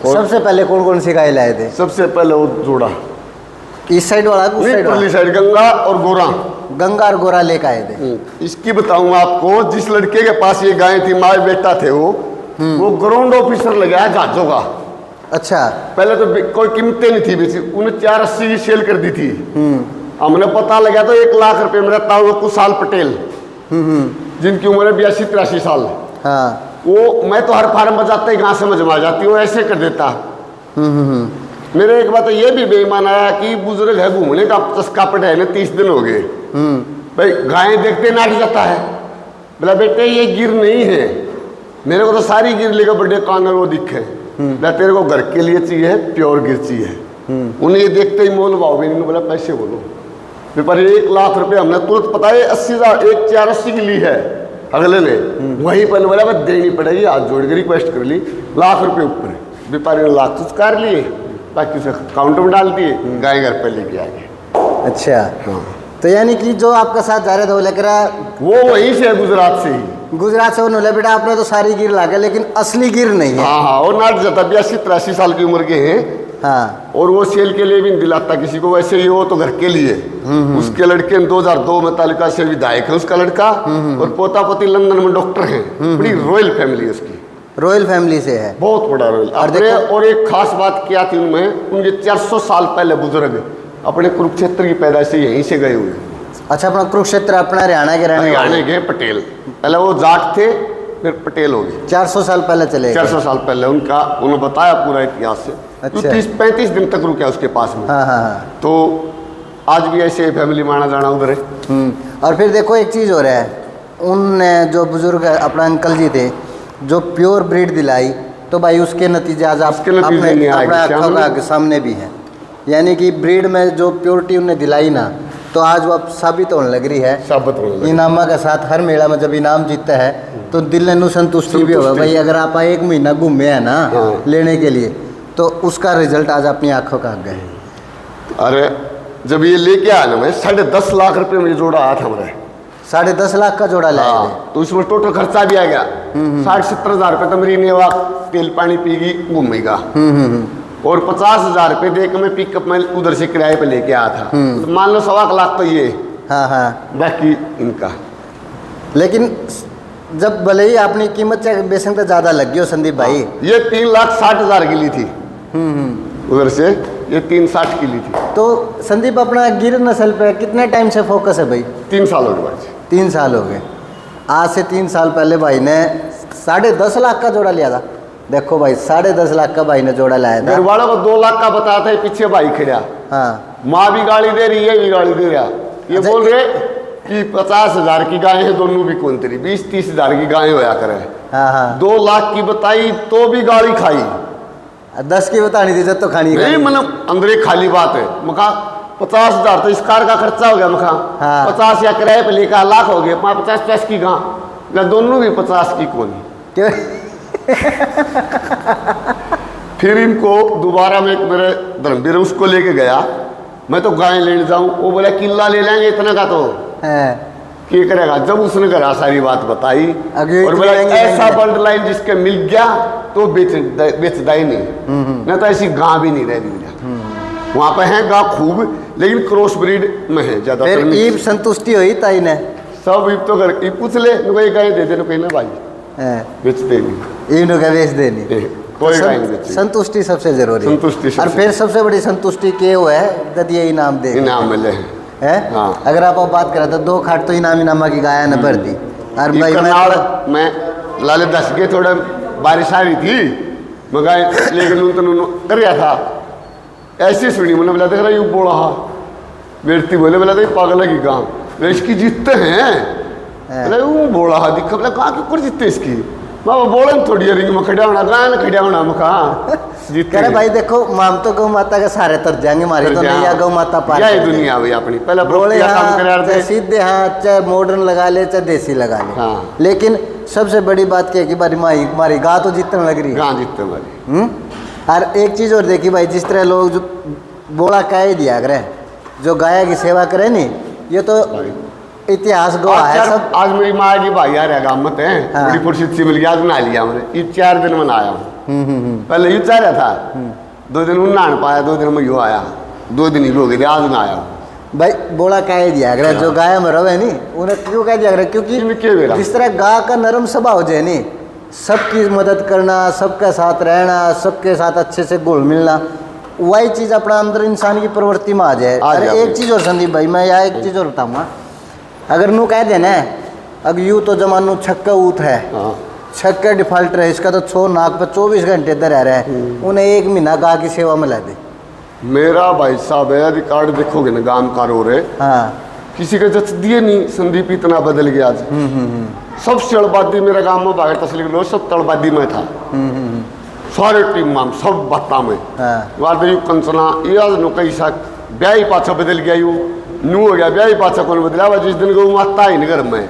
और सबसे पहले कौन कौन सी गाय लाए थे? सबसे पहले वो जोड़ा, इस साइड वाला, उस साइड वाला? साइड गंगा और गोरा। गंगा और गोरा लेकर आए थे। इसकी बताऊंगा आपको, जिस लड़के के पास ये गाय थी, माँ बेटा थे वो ग्राउंड ऑफिसर लगा है जहाजों का। अच्छा। पहले तो कोई कीमतें नहीं थी बेची, उन्हें 480 की सेल कर दी थी। हमने पता लगा तो 1 लाख रुपए में रहता हुआ कुशाल पटेल, जिनकी उम्र है 82-83 साल। हाँ। वो मैं तो हर फार्म बजाते ही गाँव समझ में आ जाती, वो ऐसे कर देता। मेरे एक बात ये भी बेईमान आया कि बुजुर्ग है, घूमने का चस्का पटे ने 30 दिन हो गए भाई, गाय देखते नाट जाता है। बोला बेटे ये गिर नहीं है, मेरे को तो सारी गिर लेकर बड़े कान वो दिखे। बोला तेरे को घर के लिए चाहिए, प्योर गिर चाहिए। उन्हें ये देखते ही मोल भाव भी नहीं। बोला पैसे बोलो। व्यापारी 1 लाख रुपए हमने तुरंत पता है 80,000 एक 480 की ली है अगले ने, वहीं पर बोला बस देनी पड़ेगी, हाथ जोड़ के रिक्वेस्ट कर ली, लाख रुपए ऊपर। व्यापारी ने लाख कुछ कर लिए, बाकी उसे काउंटर में डाल दिए, गाय घर पे लेके आ गए। अच्छा। हाँ, तो यानी कि जो आपका साथ जा रहे थे वो लेकर वो वहीं से है, गुजरात से ही। गुजरात से उन्होंने बेटा आपने तो सारी गिर ला गया, लेकिन असली गिर नहीं है। हाँ हाँ, वो नाट जाता, 82-83 साल की उम्र के हैं। हाँ। और वो सेल के लिए भी नहीं दिलाता किसी को, वैसे ही वो तो घर के लिए। उसके लड़के 2002 में तालुका से विधायक है उसका लड़का, और पोता पोती लंदन में डॉक्टर हैं। बड़ी रॉयल फैमिली है उसकी, रॉयल फैमिली से है। बहुत बड़ा रॉयल। और एक खास बात क्या थी उनमें, उनके 400 साल पहले बुजुर्ग अपने कुरुक्षेत्र की पैदाइश यहीं से गए हुए। अच्छा, अपना कुरुक्षेत्र अपना हरियाणा के रहने वाले? हरियाणा के पटेल, पहले वो जाट थे, फिर पटेल हो गए। 400 साल पहले चले गए। 400 साल पहले उनका, उन्होंने बताया पूरा इतिहास से। अच्छा। 30-35 दिन तक रुके उसके पास में। हाँ हाँ हाँ। तो आज भी ऐसे फैमिली माना जाना उधर है। और फिर देखो एक चीज़ हो रहा है, उन जो बुजुर्ग अपना अंकल जी थे जो प्योर ब्रीड दिलाई, तो भाई उसके नतीजे आज आप उसके नतीजे नहीं आएंगे, अपने आँखों के सामने भी हैं। यानी कि ब्रीड में जो प्योरिटी उन्हें दिलाई ना, तो आज वो अब साबित होने लग रही है। साबित होने लगी। इनामा के साथ हर मेला में जब इनाम जीतता है तो दिल ने संतुष्टि भी होगा संतुष्टि। भाई। अगर आप 1 महीना घूमे हैं ना हाँ। लेने के लिए, तो उसका रिजल्ट आज अपनी आंखों का आगे है। अरे जब ये लेके आया ना, मैं 10.5 लाख रुपए में ये जोड़ा आया था हमारे। 10.5 लाख का जोड़ा लाए थे। हाँ, तो उसमें टोटल खर्चा भी आ गया 60-70 हज़ार रुपये तो मेरी नेवा तेल पानी पीगी घूमेगा, और 50,000 रुपये दे के मैं पिकअप में उधर से किराए पे लेके आया था। तो मान लो 1.25 लाख तो ये, हाँ हाँ। बाकी इनका। लेकिन जब भले ही आपने कीमत चाहे बेसन तो ज़्यादा लग गई हो संदीप भाई। ये 3,60,000 की ली थी उधर से, ये 3,60 की ली थी। तो संदीप अपना गिर नस्ल पे कितने टाइम से फोकस है भाई? 3 साल हो गए भाई। 3 साल हो गए। आज से 3 साल पहले भाई ने 10.5 लाख का जोड़ा लिया था। देखो भाई 10.5 लाख का भाई ने जोड़ा लाया था। घर वालों को 2 लाख का बताया था, पीछे भाई खड़ा, हाँ माँ भी गाड़ी दे रही है, ये भी गाड़ी दे रहा। ये अच्छा, बोल रहे कि 50,000 की गाय है, दोनों भी कौन तेरी 20-30 हज़ार की गाय होया करे। हाँ हाँ। 2 लाख की बताई तो भी गाड़ी खाई 10 की बतानी थी जब तो खानी नहीं, मतलब अंदर एक खाली बात है। मखा 50,000 तो इस कार का खर्चा हो गया, मखा हाँ। 50 या किराए पे लेकर लाख हो गए, 50 की गाँ, दोनों भी 50 की कौन। क्यों? फिर इनको दोबारा में एक मेरे धर्मवीर उसको लेके गया, मैं तो गाय लेने जाऊं, वो बोला किला ले लेंगे इतना का, तो हाँ। क्या करेगा। जब उसने करा सारी बात बताई अगे और बोला लेंगे, ऐसा लेंगे। बल्ड लाइन जिसके मिल गया तो बेचदा ही नहीं, नहीं तो ऐसी गां भी नहीं रह गई। वहाँ पे है गां खूब, लेकिन क्रॉस ब्रीड में है ज्यादा। फिर ईब संतुष्टि हुई ताई ने? सब ईब तो कर ईब पूछ ले, कोई गाय दे देना कहना भाई, हाँ। बेचते नहीं, ईब का बेच देनी। कोई गाय नहीं बेचती। संतुष्टि सबसे जरूरी है। संतुष्टि और सबसे- फिर सबसे बड़ी संतुष्टि के वो है जब ये इनाम दे इनाम मिले हैं। है। हाँ। अगर आप बात करें तो 2 खाट तो इनामा की गाय ने भर दी। और भाई करनाल में लाले 10 के थोड़ा बारिश आ रही थी, मैं गाय लेकर कर रहा था, ऐसी सुनी मैंने बोला देख रहा यू बोला बेटती बोले, बोला तो पागल है की गाँव इसकी जीतते हैं, बोला वो बोला दिखा, बोला कहाँ के ऊपर जीतते इसकी, मैं बोला थोड़ी रिंग में खड़ा होना, गाय ने खड़ा होना, मैं कहा जीतते कह रहे भाई देखो माम तो गौ माता के सारे तर जाएंगे, मारी तो नहीं, या गौ माता पार यही कर देंगे। दुनिया हुई अपनी, पहले बोले काम हाँ, कर रहे चाहे थे। सीधे हाथ, चाहे मॉडर्न लगा ले, चाहे देसी लगा ले। हाँ। लेकिन सबसे बड़ी बात क्या है कि हमारी गाय तो जीतने लग रही है। गाँ जीतते हमारी। और एक चीज़ और देखी भाई, जिस तरह लोग जो बोला कह दिया करे, जो गाय की सेवा करे नहीं, ये तो इतिहास गवाह है सब। आज मेरी माँ की भाई आ रहा गाँव में है, हाँ। बड़ी फुर्सत से मिल गया, आज बना लिया हमने, ये 4 दिन में आया हूँ। पहले यू चाह रहा था, 2 दिन उन नहा पाया, 2 दिन में यू आया, 2 दिन ही हो गए, आज में आया हूँ। भाई बोला कह दिया करे, जो गाय में रवे नहीं उन्हें क्यों कह दिया करे, क्योंकि जिस तरह गाय का नरम स्वभाव हो जाए नहीं, सबकी मदद करना, सबके साथ रहना, सबके साथ अच्छे से घुल मिलना, वही चीज़ अपना अंदर इंसान की प्रवृत्ति में आ जाए। अरे एक चीज़ और संदीप भाई, मैं यहाँ एक चीज़ और बताऊँगा, अगर नू कह देना अब यूँ तो जमानू छक्का ऊत है, छक्का डिफॉल्ट है, इसका तो 6 नाक पर 24 घंटे इधर रह रहा है, उन्हें 1 महीना गाय की सेवा में ला दे। मेरा भाई साहब है, रिकॉर्ड देखोगे ना गांव का रो रहे, हाँ। किसी के जच दिए नहीं, संदीप इतना बदल गया आज। सबसे अड़बादी मेरा गांव में बाहर तस्लीम लो, सब तड़बादी में था, सारे टीम में सब बत्ता में वादयु कंचना, ये आज नो कई सा ब्याही पाछा बदल गया, यू नू हो गया ब्याही पाछा कौन बदला, जिस दिन गौ माता ही नगर में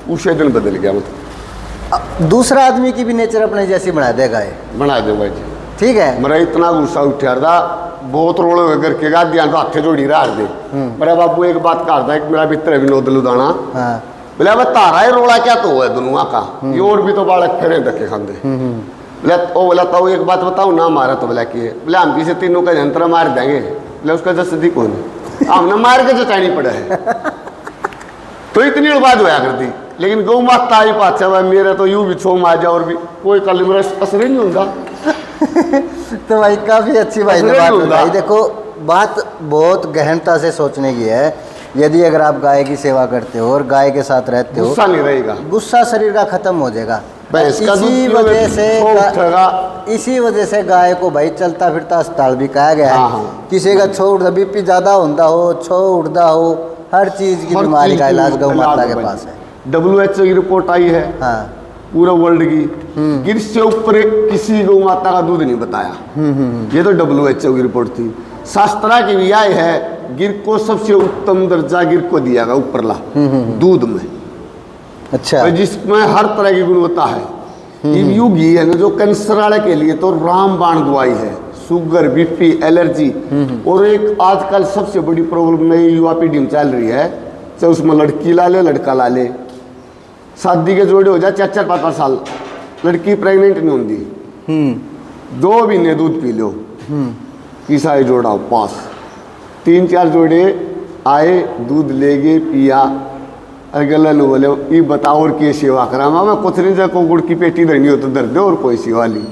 उसे दिन बदल गया। मतलब दूसरा आदमी की भी नेचर अपने जैसी बना देगा ये, बना दे भाई जी। ठीक है। मेरा इतना गुस्सा उठा था, बहुत रोड़े हुए घर के गादियाँ तो हाथे जोड़ी रहा दे। मेरा बाबू एक बात करता है, मेरा मित्र विनोद लुधाना, बोले अब तारा ही रोड़ा क्या तो है दुनिया का, ये और भी तो बालक फेरे धक्के खाते। बोला ओ बोला तो एक बात बताओ ना, मारा तो बोला कि बोले हम किसी तीनों का यंत्र मार देंगे, बोले उसका जसदी कौन है, हमने मार के जचानी पड़ा है। तो इतनी बात होया करती, लेकिन गौ माता ही पाचा भाई मेरा तो यूं भी छो मार जा, और भी कोई कल मेरा असर ही नहीं होता। तो भाई काफ़ी अच्छी भाई ने बात बताई। देखो बात बहुत गहनता से सोचने की है। यदि अगर आप गाय की सेवा करते हो और गाय के साथ रहते हो, गुस्सा नहीं रहेगा, गुस्सा शरीर का खत्म हो जाएगा। इसी वजह से गाय को भाई चलता फिरता अस्पताल भी कहा गया है। किसी का छो उड़ता, बीपी ज़्यादा होता हो, छो उड़ता हो, हर चीज़ की बीमारी का इलाज गौ माता के पास है। WHO की रिपोर्ट आई है, हाँ, पूरा वर्ल्ड की, गिर से ऊपर किसी गौ माता का दूध नहीं बताया। ये तो WHO की रिपोर्ट थी। शास्त्रा की भी आई है, गिर को सबसे उत्तम दर्जा गिर को दिया गया ऊपरला दूध में। अच्छा। भाई जिसमें हर तरह की गुणवत्ता है। यू घी है ना जो कैंसर वाले के लिए तो रामबाण दवाई है, शुगर, बीपी, एलर्जी। और एक आजकल सबसे बड़ी प्रॉब्लम नई युवा पीढ़ी में चल रही है, चाहे उसमें लड़की ला ले लड़का ला ले, शादी के जोड़े हो जाए 4-4, 5-5 साल, लड़की प्रेग्नेंट नहीं होती, 2 महीने दूध पी लो, तीसरा जोड़ा पास, 3-4 जोड़े आए, दूध ले गए, पिया, अरे गला न बोले ये बताओ और की सेवा करा, मैं कुछ नहीं जा को गुड़ की पेटी धरनी हो तो धर दे, और कोई सेवा ली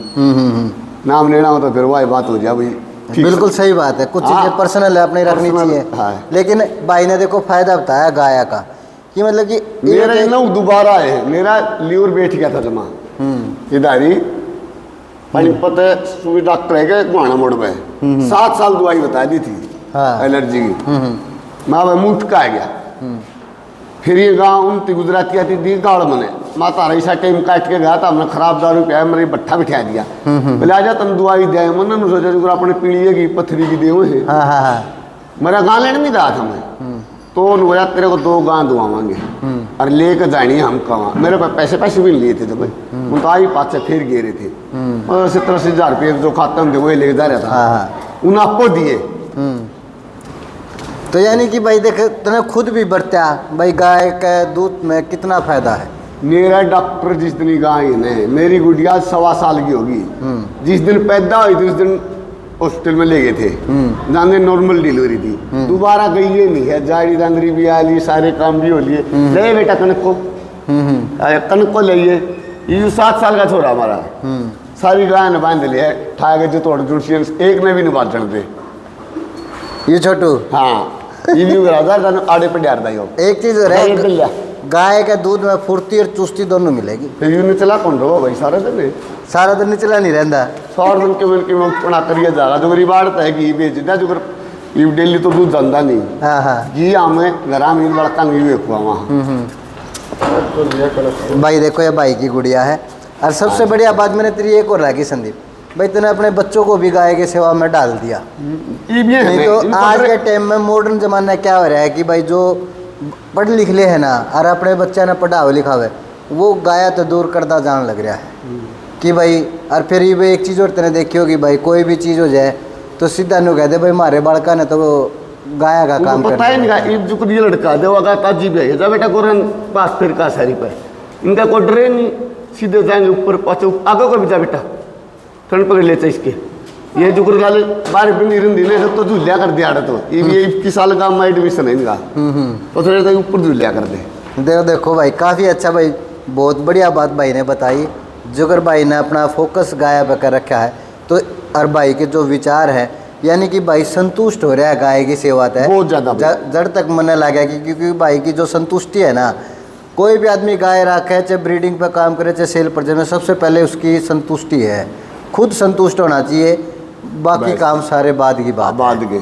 नाम लेना हो तो फिर वही बात हो जाए भाई। बिल्कुल सही बात है, कुछ चीज़ें पर्सनल है अपनी रखनी चाहिए। हाँ। लेकिन भाई ने देखो फायदा बताया गाय का कि मतलब कि मेरा ना दोबारा है, मेरा लीवर बैठ गया था जमा इधारी पानीपत सुबह डॉक्टर है क्या गुआना मोड़ पे 7 साल दवाई बता दी थी। हाँ। एलर्जी की। माँ भाई मुफ्त का आ गया। फिर ये गाँव उनती गुजराती आती दी गाड़ मने माता ऐसा टाइम काट के गया था, हमने खराब दारू पिया, मेरे भट्ठा बिठा दिया, बोले आजा तुम दवाई दे, मन ने सोचा जो अपने पीड़िए की पत्थरी की देव है। मेरा गाँ लेने नहीं रहा था मैं, तो बोला तेरे को 2 गाँ दुआवांगे और लेकर जानी हम कहाँ, मेरे पास पैसे भी नहीं लिए थे। तो भाई उन तो आई पाँच से फिर गे रहे थे, और 70-80 हज़ार रुपये जो खाते होंगे वही लेके जा रहा था, उन आपको दिए। तो यानी कि भाई देख तूने खुद भी बरता भाई गाय के दूध में कितना फायदा है। मेरा डॉक्टर जिस दिन गाय ने मेरी गुड़िया 1.25 साल की होगी, जिस दिन पैदा हुई थी उस दिन हॉस्पिटल में ले गए थे, जाने नॉर्मल डिलीवरी थी, दोबारा गई ये नहीं है, जाड़ी रंगरी भी आ ली, सारे काम भी हो लिए, ले बेटा कनक को ले, ये 7 साल का छोरा हमारा, सारी गाय ने बांध लिया, ठा के जो तोड़ जुड़सी एक ने भी नहीं बात चढ़ते। ये छोटू हाँ ये भी आड़े पे डार दाई हो। एक चीज हो रहा है, गाय के दूध में फुर्ती और चुस्ती दोनों मिलेगी। तो यूं नहीं चला कौन रहो भाई सारा दिन नहीं चला नहीं रहता, सारा दिन के मिल के बना करिए जागा जो गरीब आड़ता है कि बेच दिया जो ये डेली तो दूध धंधा नहीं। हाँ हाँ जी हमें घर में लड़का नहीं हुआ वहाँ। भाई देखो ये भाई की गुड़िया है। और सबसे बढ़िया बात मैंने तेरी एक और रखी संदीप भाई, तूने अपने बच्चों को भी गाय की सेवा में डाल दिया। नहीं तो आज के टाइम में मॉडर्न जमाना क्या हो रहा है कि भाई जो पढ़ लिख ले है ना और अपने बच्चा ने पढ़ावे लिखावे वो गाया तो दूर करता जान लग रहा है कि भाई। और फिर ये एक चीज़ और तेने देखी होगी भाई, कोई भी चीज़ हो जाए तो सीधा नु कहते भाई हमारे बालका ने तो गाया का काम पता ही नहीं लड़का देवा ताजी भी है, जा बेटा गोरन पास फिर का सारी पे इनका कोई डरे नहीं, सीधे जाएंगे ऊपर पाछे आगे को भी जा बेटा ठंड पकड़ लेते इसके, ये जुगर वाले बाहर भी नहीं रही ने तो झूलिया कर दिया तो ये 21 साल का में एडमिशन है इनका, तो थोड़े तक ऊपर झूलिया कर दे। देखो भाई काफ़ी अच्छा भाई, बहुत बढ़िया बात भाई ने बताई। जुगर भाई ने अपना फोकस गाय पर कर रखा है, तो और भाई के जो विचार है यानी कि भाई संतुष्ट हो रहा है गाय की सेवा है बहुत ज़्यादा जड़ तक मन लगा कि क्योंकि भाई की जो संतुष्टि है ना, कोई भी आदमी गाय रखे चाहे ब्रीडिंग पर काम करे चाहे सेल पर जाए, सबसे पहले उसकी संतुष्टि है, खुद संतुष्ट होना चाहिए, बाकी काम सारे बाद की बात बाद के।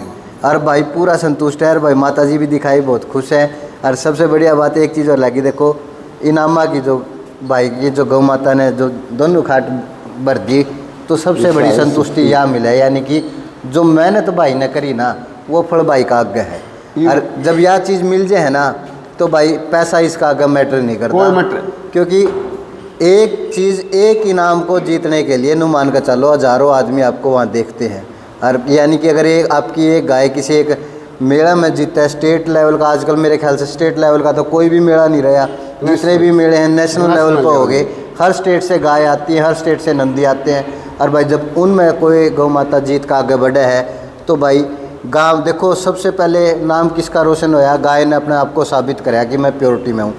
और भाई पूरा संतुष्ट है। और भाई माता जी भी दिखाई बहुत खुश है। और सबसे बढ़िया बात एक चीज़ और लगी, देखो इनामा की जो भाई की जो गौ माता ने जो दोनों खाट भर दी, तो सबसे बड़ी संतुष्टि यहाँ मिला, यानी कि जो मेहनत भाई ने करी ना वो फल भाई का आगे है। और जब यह चीज़ मिल जाए है ना तो भाई पैसा इसका आगे मैटर नहीं करता, क्योंकि एक चीज़ एक इनाम को जीतने के लिए नुमान का चलो हज़ारों आदमी आपको वहाँ देखते हैं। और यानी कि अगर एक आपकी एक गाय किसी एक मेला में जीतता है स्टेट लेवल का, आजकल मेरे ख्याल से स्टेट लेवल का तो कोई भी मेला नहीं रहा, जितने भी मेले हैं नेशनल लेवल पर हो गए, हर स्टेट से गाय आती है, हर स्टेट से नंदी आते हैं। और भाई जब उनमें कोई गौ माता जीत का आगे बढ़े है तो भाई गाँव देखो सबसे पहले नाम किसका रोशन होया, गाय ने अपने आप को साबित कराया कि मैं प्योरिटी में हूँ।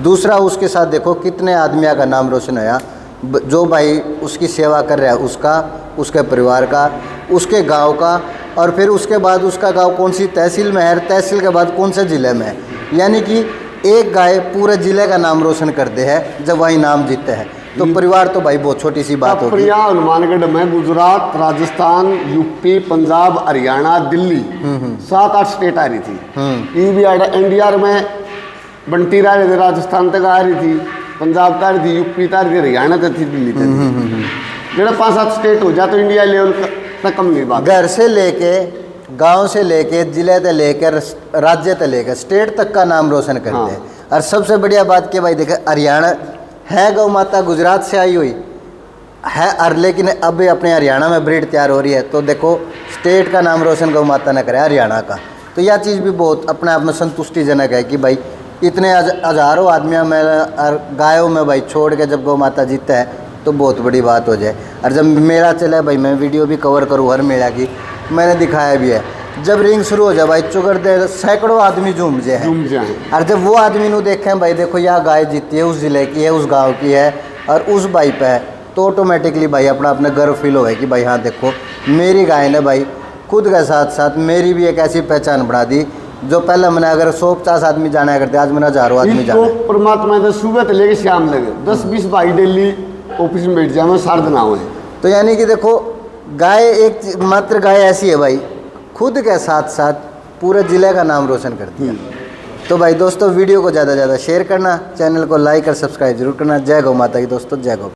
दूसरा उसके साथ देखो कितने आदमियों का नाम रोशन होया, जो भाई उसकी सेवा कर रहा है उसका, उसके परिवार का, उसके गांव का, और फिर उसके बाद उसका गांव कौन सी तहसील में है, तहसील के बाद कौन से ज़िले में है, यानी कि एक गाय पूरे ज़िले का नाम रोशन करते हैं जब वही नाम जीतते हैं। तो परिवार तो भाई बहुत छोटी सी बात होगी। हनुमानगढ़ में गुजरात, राजस्थान, यूपी, पंजाब, हरियाणा, दिल्ली 7-8 स्टेट आ रही थी। ये भी एनडीआर में बंटी रहा राजस्थान तक आ रही थी, पंजाब तक आ रही थी, यूपी तक आ रही थी, हरियाणा तक थी, दिल्ली तक थी। मेरा 5-7 स्टेट हो जाए तो इंडिया लेवल तक कम नहीं बात। घर से लेके गांव से लेके जिले तक लेकर राज्य तक लेकर स्टेट तक का नाम रोशन करते हैं। और सबसे बढ़िया बात कि भाई देखे हरियाणा है गौ माता गुजरात से आई हुई है और लेकिन अब अपने हरियाणा में ब्रीड तैयार हो रही है, तो देखो स्टेट का नाम रोशन गौ माता ने करे हरियाणा का। तो यह चीज़ भी बहुत अपने आप में संतुष्टिजनक है कि भाई इतने हज़ारों आदमियों में और गायों में भाई छोड़ के जब गौ माता जीतता है तो बहुत बड़ी बात हो जाए। और जब मेला चला भाई मैं वीडियो भी कवर करूँ हर मेला की, मैंने दिखाया भी है, जब रिंग शुरू हो जाए भाई चुगर दे सैकड़ों आदमी झूम जाए। और जब वो आदमी को देखें भाई देखो यह गाय जीती है, उस ज़िले की है, उस गाँव की है और उस बाई पे है, तो ऑटोमेटिकली भाई अपना अपने गर्व फील होगा कि भाई हाँ देखो मेरी गाय ने भाई खुद के साथ साथ मेरी भी एक ऐसी पहचान बना दी जो पहले मैंने अगर 150 आदमी जाना करते आज मैंने हज़ारों आदमी जाना। तो परमात्मा ने सुबह से लेके शाम लगे 10-20 भाई डेली ऑफिस में बैठ जाए मैं सार्ध ना हुए। तो यानी कि देखो गाय एक मात्र गाय ऐसी है भाई खुद के साथ साथ पूरे ज़िले का नाम रोशन करती है। तो भाई दोस्तों वीडियो को ज़्यादा से ज़्यादा शेयर करना, चैनल को लाइक और सब्सक्राइब जरूर करना। जय गौ माता की दोस्तों, जय गौ।